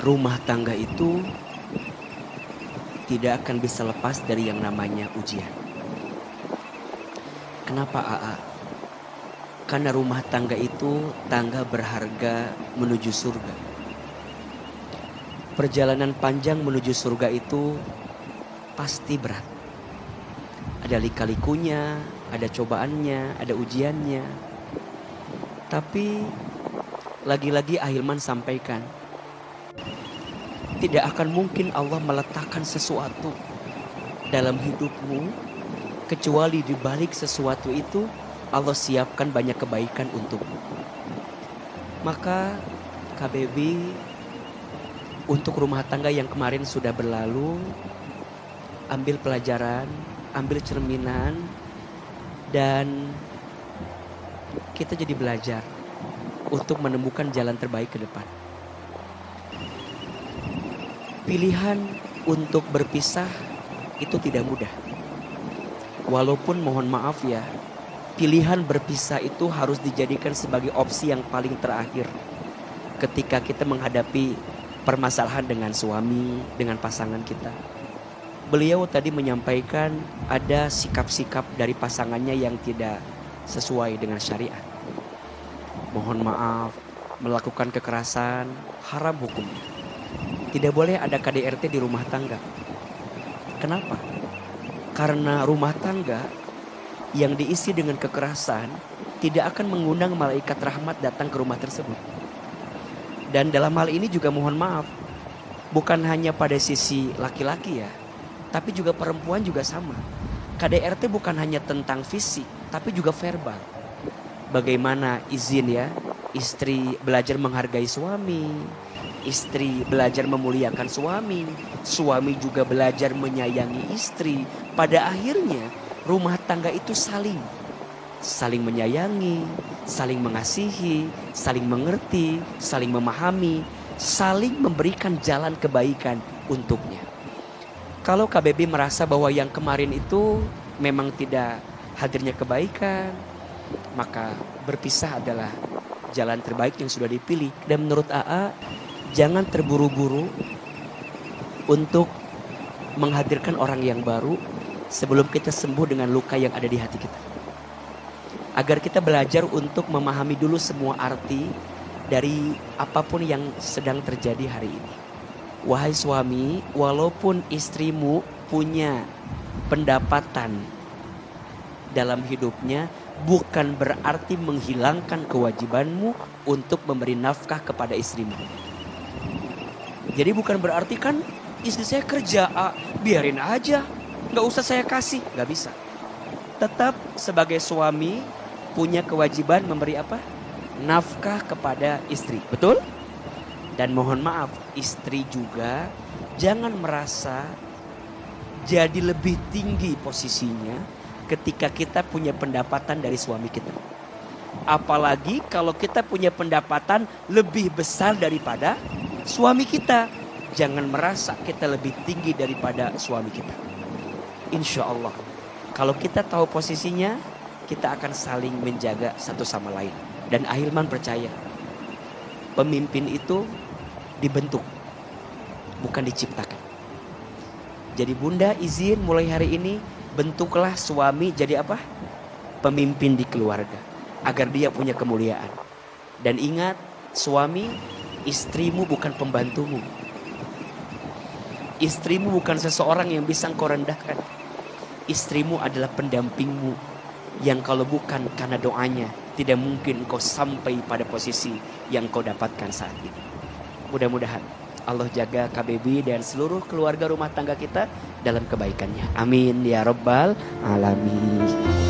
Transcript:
Rumah tangga itu tidak akan bisa lepas dari yang namanya ujian. Kenapa AA? Karena rumah tangga itu tangga berharga menuju surga. Perjalanan panjang menuju surga itu pasti berat. Ada lika-likunya, ada cobaannya, ada ujiannya. Tapi lagi-lagi Ahilman sampaikan, tidak akan mungkin Allah meletakkan sesuatu dalam hidupmu kecuali di balik sesuatu itu Allah siapkan banyak kebaikan untukmu. Maka KBB untuk rumah tangga yang kemarin sudah berlalu, ambil pelajaran, ambil cerminan, dan kita jadi belajar untuk menemukan jalan terbaik ke depan. Pilihan untuk berpisah itu tidak mudah. Walaupun mohon maaf ya, pilihan berpisah itu harus dijadikan sebagai opsi yang paling terakhir ketika kita menghadapi permasalahan dengan suami, dengan pasangan kita. Beliau tadi menyampaikan ada sikap-sikap dari pasangannya yang tidak sesuai dengan syariat. Mohon maaf, melakukan kekerasan, haram hukumnya. Tidak boleh ada KDRT di rumah tangga. Kenapa? Karena rumah tangga yang diisi dengan kekerasan tidak akan mengundang malaikat rahmat datang ke rumah tersebut. Dan dalam hal ini juga mohon maaf, bukan hanya pada sisi laki-laki ya, tapi juga perempuan juga sama. KDRT bukan hanya tentang fisik, tapi juga verbal. Bagaimana izin ya, istri belajar menghargai suami, istri belajar memuliakan suami, suami juga belajar menyayangi istri. Pada akhirnya rumah tangga itu saling menyayangi, saling mengasihi, saling mengerti, saling memahami, saling memberikan jalan kebaikan untuknya. Kalau KBB merasa bahwa yang kemarin itu memang tidak hadirnya kebaikan, maka berpisah adalah jalan terbaik yang sudah dipilih. Dan menurut AA, jangan terburu-buru untuk menghadirkan orang yang baru sebelum kita sembuh dengan luka yang ada di hati kita. Agar kita belajar untuk memahami dulu semua arti dari apapun yang sedang terjadi hari ini. Wahai suami, walaupun istrimu punya pendapatan dalam hidupnya, bukan berarti menghilangkan kewajibanmu untuk memberi nafkah kepada istrimu. Jadi bukan berarti kan istri saya kerja, biarin aja, gak usah saya kasih. Gak bisa. Tetap sebagai suami punya kewajiban memberi apa? Nafkah kepada istri. Betul? Dan mohon maaf, istri juga jangan merasa jadi lebih tinggi posisinya ketika kita punya pendapatan dari suami kita. Apalagi kalau kita punya pendapatan lebih besar daripada suami kita. Jangan merasa kita lebih tinggi daripada suami kita. Insya Allah, kalau kita tahu posisinya, kita akan saling menjaga satu sama lain. Dan Ahilman percaya, pemimpin itu dibentuk, bukan diciptakan. Jadi bunda izin mulai hari ini, bentuklah suami jadi apa? Pemimpin di keluarga, agar dia punya kemuliaan. Dan ingat, suami, istrimu bukan pembantumu. Istrimu bukan seseorang yang bisa engkau rendahkan. Istrimu adalah pendampingmu, yang kalau bukan karena doanya, tidak mungkin engkau sampai pada posisi yang kau dapatkan saat ini. Mudah-mudahan Allah jaga KBB dan seluruh keluarga rumah tangga kita dalam kebaikannya. Amin ya rabbal alamin.